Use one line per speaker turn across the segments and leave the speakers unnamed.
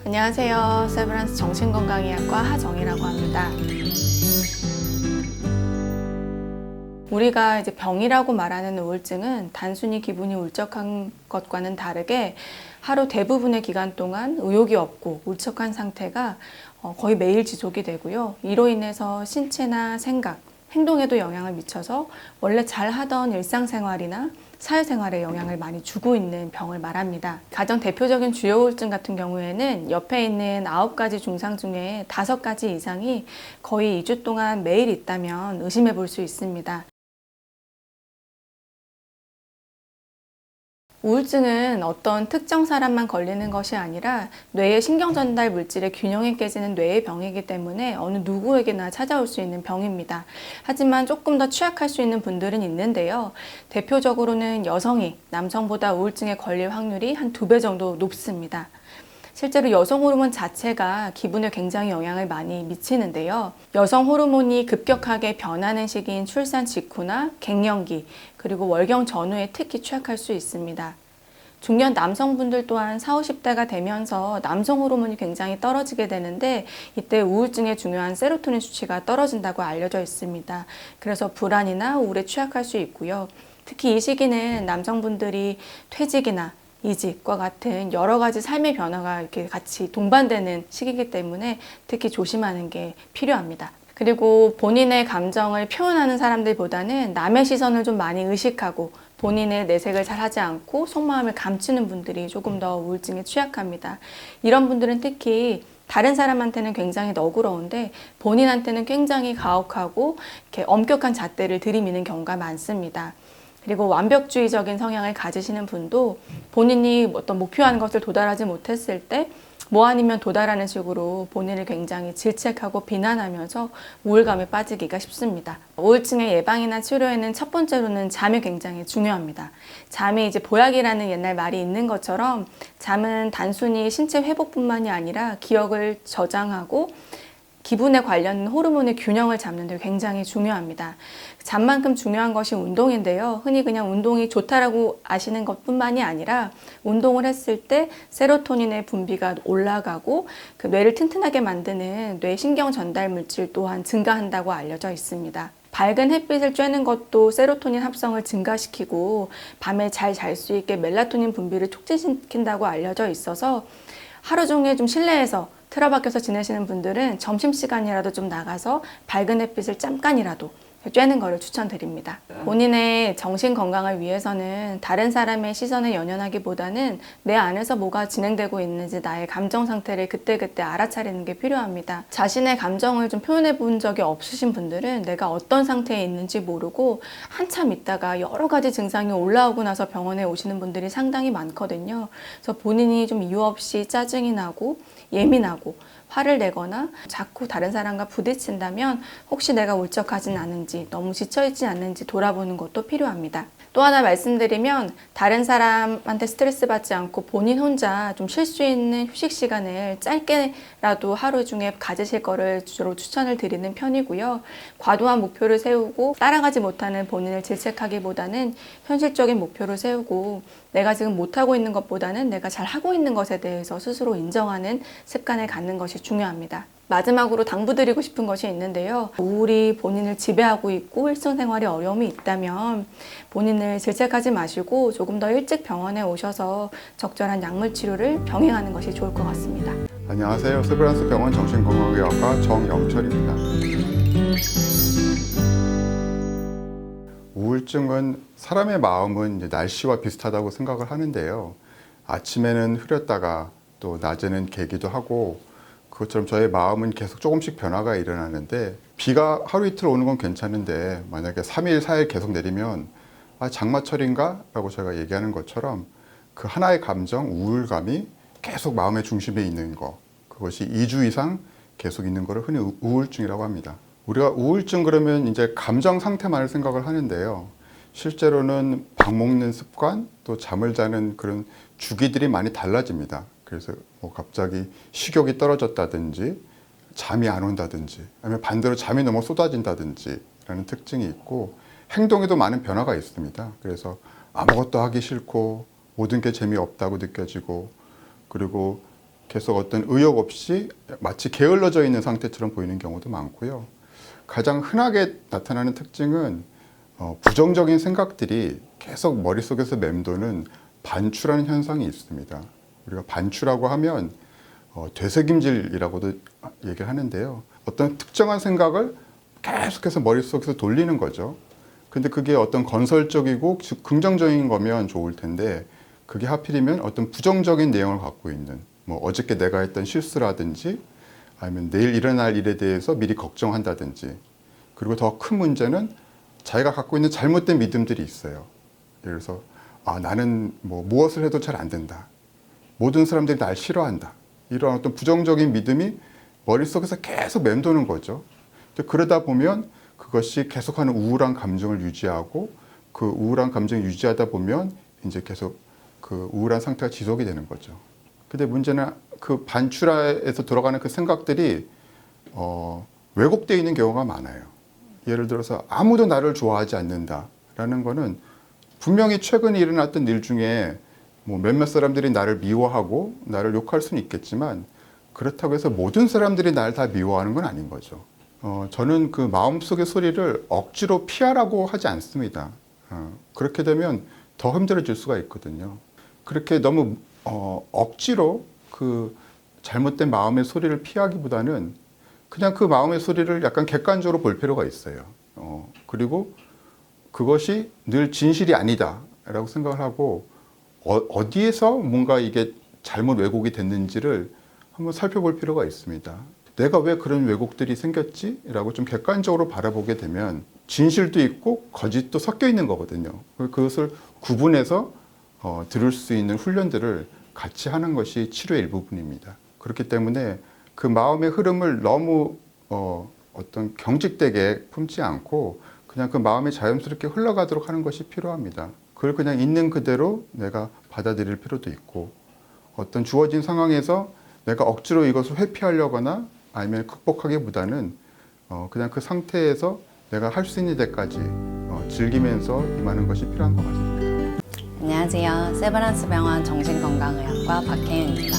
안녕하세요. 세브란스 정신건강의학과 하정희라고 합니다. 우리가 이제 병이라고 말하는 우울증은 단순히 기분이 울적한 것과는 다르게 하루 대부분의 기간 동안 의욕이 없고 울적한 상태가 거의 매일 지속이 되고요. 이로 인해서 신체나 생각, 행동에도 영향을 미쳐서 원래 잘 하던 일상생활이나 사회생활에 영향을 많이 주고 있는 병을 말합니다. 가장 대표적인 주요 우울증 같은 경우에는 옆에 있는 9가지 증상 중에 5가지 이상이 거의 2주 동안 매일 있다면 의심해 볼 수 있습니다. 우울증은 어떤 특정 사람만 걸리는 것이 아니라 뇌의 신경전달 물질의 균형이 깨지는 뇌의 병이기 때문에 어느 누구에게나 찾아올 수 있는 병입니다. 하지만 조금 더 취약할 수 있는 분들은 있는데요. 대표적으로는 여성이 남성보다 우울증에 걸릴 확률이 한 2배 정도 높습니다. 실제로 여성 호르몬 자체가 기분에 굉장히 영향을 많이 미치는데요. 여성 호르몬이 급격하게 변하는 시기인 출산 직후나 갱년기, 그리고 월경 전후에 특히 취약할 수 있습니다. 중년 남성분들 또한 40, 50대가 되면서 남성 호르몬이 굉장히 떨어지게 되는데 이때 우울증의 중요한 세로토닌 수치가 떨어진다고 알려져 있습니다. 그래서 불안이나 우울에 취약할 수 있고요. 특히 이 시기는 남성분들이 퇴직이나 이직과 같은 여러 가지 삶의 변화가 이렇게 같이 동반되는 시기이기 때문에 특히 조심하는 게 필요합니다. 그리고 본인의 감정을 표현하는 사람들보다는 남의 시선을 좀 많이 의식하고 본인의 내색을 잘 하지 않고 속마음을 감추는 분들이 조금 더 우울증에 취약합니다. 이런 분들은 특히 다른 사람한테는 굉장히 너그러운데 본인한테는 굉장히 가혹하고 이렇게 엄격한 잣대를 들이미는 경우가 많습니다. 그리고 완벽주의적인 성향을 가지시는 분도 본인이 어떤 목표하는 것을 도달하지 못했을 때 뭐 아니면 도달하는 식으로 본인을 굉장히 질책하고 비난하면서 우울감에 빠지기가 쉽습니다. 우울증의 예방이나 치료에는 첫 번째로는 잠이 굉장히 중요합니다. 잠이 이제 보약이라는 옛날 말이 있는 것처럼 잠은 단순히 신체 회복뿐만이 아니라 기억을 저장하고 기분에 관련된 호르몬의 균형을 잡는 데 굉장히 중요합니다. 잠만큼 중요한 것이 운동인데요. 흔히 그냥 운동이 좋다라고 아시는 것뿐만이 아니라 운동을 했을 때 세로토닌의 분비가 올라가고 그 뇌를 튼튼하게 만드는 뇌 신경 전달 물질 또한 증가한다고 알려져 있습니다. 밝은 햇빛을 쬐는 것도 세로토닌 합성을 증가시키고 밤에 잘 잘 수 있게 멜라토닌 분비를 촉진시킨다고 알려져 있어서 하루 종일 좀 실내에서 틀어박혀서 지내시는 분들은 점심시간이라도 좀 나가서 밝은 햇빛을 잠깐이라도 쬐는 거를 추천드립니다. 본인의 정신 건강을 위해서는 다른 사람의 시선에 연연하기보다는 내 안에서 뭐가 진행되고 있는지 나의 감정 상태를 그때그때 알아차리는 게 필요합니다. 자신의 감정을 좀 표현해 본 적이 없으신 분들은 내가 어떤 상태에 있는지 모르고 한참 있다가 여러 가지 증상이 올라오고 나서 병원에 오시는 분들이 상당히 많거든요. 그래서 본인이 좀 이유 없이 짜증이 나고 예민하고 화를 내거나 자꾸 다른 사람과 부딪힌다면 혹시 내가 울적하진 않은지 너무 지쳐있지 않는지 돌아보는 것도 필요합니다. 또 하나 말씀드리면 다른 사람한테 스트레스 받지 않고 본인 혼자 좀 쉴 수 있는 휴식 시간을 짧게라도 하루 중에 가지실 거를 주로 추천을 드리는 편이고요. 과도한 목표를 세우고 따라가지 못하는 본인을 질책하기보다는 현실적인 목표를 세우고 내가 지금 못하고 있는 것보다는 내가 잘 하고 있는 것에 대해서 스스로 인정하는 습관을 갖는 것이 중요합니다. 마지막으로 당부드리고 싶은 것이 있는데요. 우울이 본인을 지배하고 있고 일상생활에 어려움이 있다면 본인을 질책하지 마시고 조금 더 일찍 병원에 오셔서 적절한 약물 치료를 병행하는 것이 좋을 것 같습니다.
안녕하세요. 세브란스 병원 정신건강의학과 정영철입니다. 우울증은 사람의 마음은 이제 날씨와 비슷하다고 생각을 하는데요. 아침에는 흐렸다가 또 낮에는 개기도 하고 그것처럼 저의 마음은 계속 조금씩 변화가 일어나는데 비가 하루 이틀 오는 건 괜찮은데 만약에 3일, 4일 계속 내리면 장마철인가? 라고 제가 얘기하는 것처럼 그 하나의 감정, 우울감이 계속 마음의 중심에 있는 거, 그것이 2주 이상 계속 있는 거를 흔히 우울증이라고 합니다. 우리가 우울증 그러면 이제 감정 상태만을 생각을 하는데요. 실제로는 밥 먹는 습관, 또 잠을 자는 그런 주기들이 많이 달라집니다. 그래서 뭐 갑자기 식욕이 떨어졌다든지 잠이 안 온다든지 아니면 반대로 잠이 너무 쏟아진다든지 라는 특징이 있고 행동에도 많은 변화가 있습니다. 그래서 아무것도 하기 싫고 모든 게 재미없다고 느껴지고 그리고 계속 어떤 의욕 없이 마치 게을러져 있는 상태처럼 보이는 경우도 많고요. 가장 흔하게 나타나는 특징은 부정적인 생각들이 계속 머릿속에서 맴도는 반추라는 현상이 있습니다. 우리가 반추라고 하면 되새김질이라고도 얘기를 하는데요. 어떤 특정한 생각을 계속해서 머릿속에서 돌리는 거죠. 근데 그게 어떤 건설적이고 긍정적인 거면 좋을 텐데 그게 하필이면 어떤 부정적인 내용을 갖고 있는 뭐 어저께 내가 했던 실수라든지 아니면 내일 일어날 일에 대해서 미리 걱정한다든지 그리고 더 큰 문제는 자기가 갖고 있는 잘못된 믿음들이 있어요. 예를 들어서 나는 뭐 무엇을 해도 잘 안 된다. 모든 사람들이 날 싫어한다. 이런 어떤 부정적인 믿음이 머릿속에서 계속 맴도는 거죠. 그러다 보면 그것이 계속하는 우울한 감정을 유지하고 그 우울한 감정을 유지하다 보면 이제 계속 그 우울한 상태가 지속이 되는 거죠. 근데 문제는 그 반추라에서 들어가는 그 생각들이 왜곡되어 있는 경우가 많아요. 예를 들어서 아무도 나를 좋아하지 않는다라는 거는 분명히 최근에 일어났던 일 중에 뭐 몇몇 사람들이 나를 미워하고 나를 욕할 수는 있겠지만 그렇다고 해서 모든 사람들이 나를 다 미워하는 건 아닌 거죠. 저는 그 마음속의 소리를 억지로 피하라고 하지 않습니다. 그렇게 되면 더 힘들어질 수가 있거든요. 그렇게 너무 억지로 그 잘못된 마음의 소리를 피하기보다는 그냥 그 마음의 소리를 약간 객관적으로 볼 필요가 있어요. 그리고 그것이 늘 진실이 아니다라고 생각을 하고 어디에서 뭔가 이게 잘못 왜곡이 됐는지를 한번 살펴볼 필요가 있습니다. 내가 왜 그런 왜곡들이 생겼지? 라고 좀 객관적으로 바라보게 되면 진실도 있고 거짓도 섞여 있는 거거든요. 그것을 구분해서 들을 수 있는 훈련들을 같이 하는 것이 치료의 일부분입니다. 그렇기 때문에 그 마음의 흐름을 너무 어떤 경직되게 품지 않고 그냥 그 마음이 자연스럽게 흘러가도록 하는 것이 필요합니다. 그걸 그냥 있는 그대로 내가 받아들일 필요도 있고 어떤 주어진 상황에서 내가 억지로 이것을 회피하려거나 아니면 극복하기보다는 그냥 그 상태에서 내가 할 수 있는 데까지 즐기면서 임하는 것이 필요한 것 같습니다.
안녕하세요. 세브란스 병원 정신건강의학과 박혜윤입니다.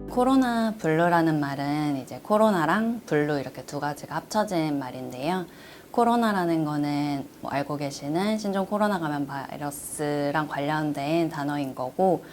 코로나 블루라는 말은 이제 코로나랑 블루 이렇게 두 가지가 합쳐진 말인데요. 코로나라는 거는 뭐 알고 계시는 신종 코로나 감염 바이러스랑 관련된 단어인 거고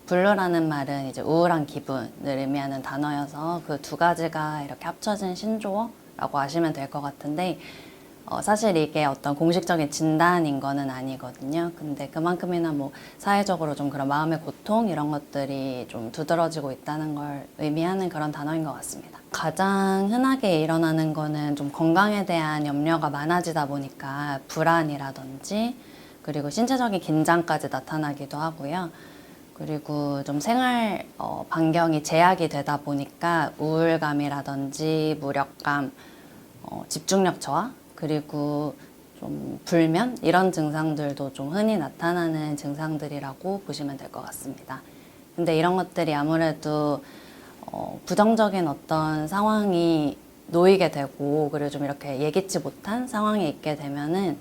블루라는 말은 이제 우울한 기분을 의미하는 단어여서 그 두 가지가 이렇게 합쳐진 신조어라고 아시면 될 것 같은데 사실 이게 어떤 공식적인 진단인 거는 아니거든요. 근데 그만큼이나 뭐 사회적으로 좀 그런 마음의 고통 이런 것들이 좀 두드러지고 있다는 걸 의미하는 그런 단어인 것 같습니다. 가장 흔하게 일어나는 거는 좀 건강에 대한 염려가 많아지다 보니까 불안이라든지 그리고 신체적인 긴장까지 나타나기도 하고요. 그리고 좀 생활 반경이 제약이 되다 보니까 우울감이라든지 무력감, 집중력 저하 그리고 좀 불면 이런 증상들도 좀 흔히 나타나는 증상들이라고 보시면 될 것 같습니다. 근데 이런 것들이 아무래도 부정적인 어떤 상황이 놓이게 되고 그리고 좀 이렇게 예기치 못한 상황에 있게 되면은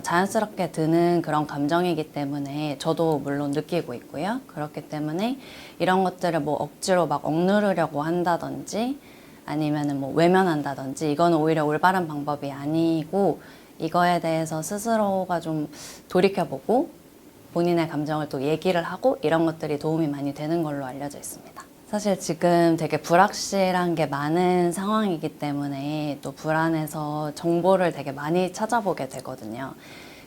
자연스럽게 드는 그런 감정이기 때문에 저도 물론 느끼고 있고요. 그렇기 때문에 이런 것들을 뭐 억지로 막 억누르려고 한다든지 아니면은 뭐 외면한다든지 이거는 오히려 올바른 방법이 아니고 이거에 대해서 스스로가 좀 돌이켜보고 본인의 감정을 또 얘기를 하고 이런 것들이 도움이 많이 되는 걸로 알려져 있습니다. 사실 지금 되게 불확실한 게 많은 상황이기 때문에 또 불안해서 정보를 되게 많이 찾아보게 되거든요.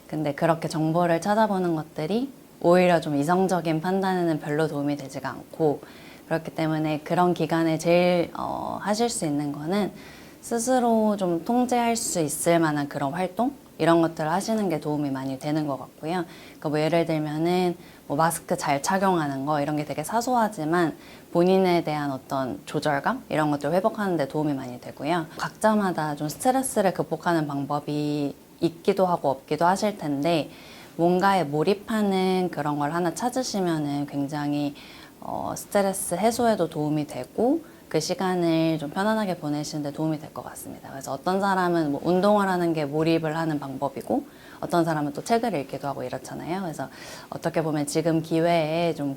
근데 그렇게 정보를 찾아보는 것들이 오히려 좀 이성적인 판단에는 별로 도움이 되지가 않고 그렇기 때문에 그런 기간에 제일 하실 수 있는 거는 스스로 좀 통제할 수 있을 만한 그런 활동? 이런 것들을 하시는 게 도움이 많이 되는 것 같고요. 그러니까 뭐 예를 들면은 뭐 마스크 잘 착용하는 거 이런 게 되게 사소하지만 본인에 대한 어떤 조절감 이런 것들을 회복하는 데 도움이 많이 되고요. 각자마다 좀 스트레스를 극복하는 방법이 있기도 하고 없기도 하실 텐데 뭔가에 몰입하는 그런 걸 하나 찾으시면은 굉장히 스트레스 해소에도 도움이 되고 그 시간을 좀 편안하게 보내시는 데 도움이 될 것 같습니다. 그래서 어떤 사람은 뭐 운동을 하는 게 몰입을 하는 방법이고 어떤 사람은 또 책을 읽기도 하고 이렇잖아요. 그래서 어떻게 보면 지금 기회에 좀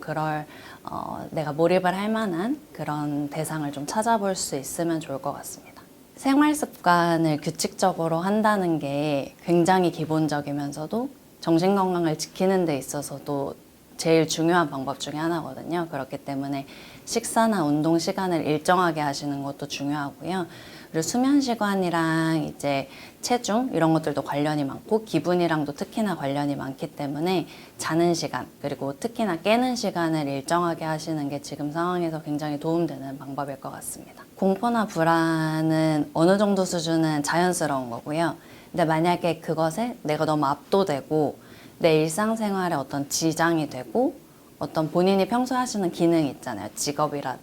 내가 몰입을 할 만한 그런 대상을 좀 찾아볼 수 있으면 좋을 것 같습니다. 생활 습관을 규칙적으로 한다는 게 굉장히 기본적이면서도 정신 건강을 지키는 데 있어서도 제일 중요한 방법 중에 하나거든요. 그렇기 때문에 식사나 운동 시간을 일정하게 하시는 것도 중요하고요. 그리고 수면 시간이랑 이제 체중 이런 것들도 관련이 많고 기분이랑도 특히나 관련이 많기 때문에 자는 시간 그리고 특히나 깨는 시간을 일정하게 하시는 게 지금 상황에서 굉장히 도움되는 방법일 것 같습니다. 공포나 불안은 어느 정도 수준은 자연스러운 거고요. 근데 만약에 그것에 내가 너무 압도되고 내 일상생활에 어떤 지장이 되고 어떤 본인이 평소에 하시는 기능이 있잖아요.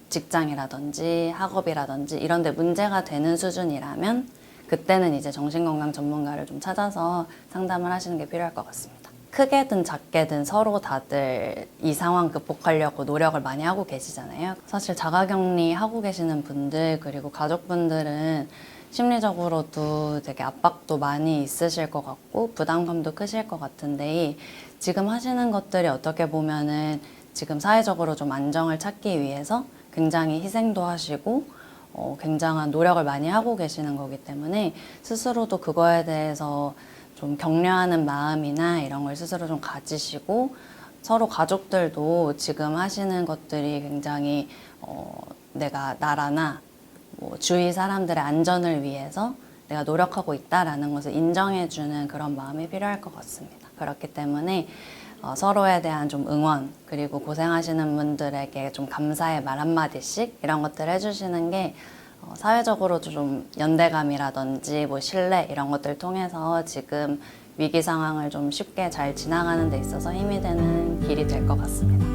직장이라든지 학업이라든지 이런 데 문제가 되는 수준이라면 그때는 이제 정신건강 전문가를 좀 찾아서 상담을 하시는 게 필요할 것 같습니다. 크게든 작게든 서로 다들 이 상황 극복하려고 노력을 많이 하고 계시잖아요. 사실 자가격리 하고 계시는 분들 그리고 가족분들은 심리적으로도 되게 압박도 많이 있으실 것 같고 부담감도 크실 것 같은데 지금 하시는 것들이 어떻게 보면은 지금 사회적으로 좀 안정을 찾기 위해서 굉장히 희생도 하시고 굉장한 노력을 많이 하고 계시는 거기 때문에 스스로도 그거에 대해서 좀 격려하는 마음이나 이런 걸 스스로 좀 가지시고 서로 가족들도 지금 하시는 것들이 굉장히 나라나 뭐 주위 사람들의 안전을 위해서 내가 노력하고 있다라는 것을 인정해주는 그런 마음이 필요할 것 같습니다. 그렇기 때문에 서로에 대한 좀 응원 그리고 고생하시는 분들에게 좀 감사의 말 한마디씩 이런 것들을 해주시는 게 사회적으로도 좀 연대감이라든지 뭐 신뢰 이런 것들을 통해서 지금 위기 상황을 좀 쉽게 잘 지나가는 데 있어서 힘이 되는 길이 될 것 같습니다.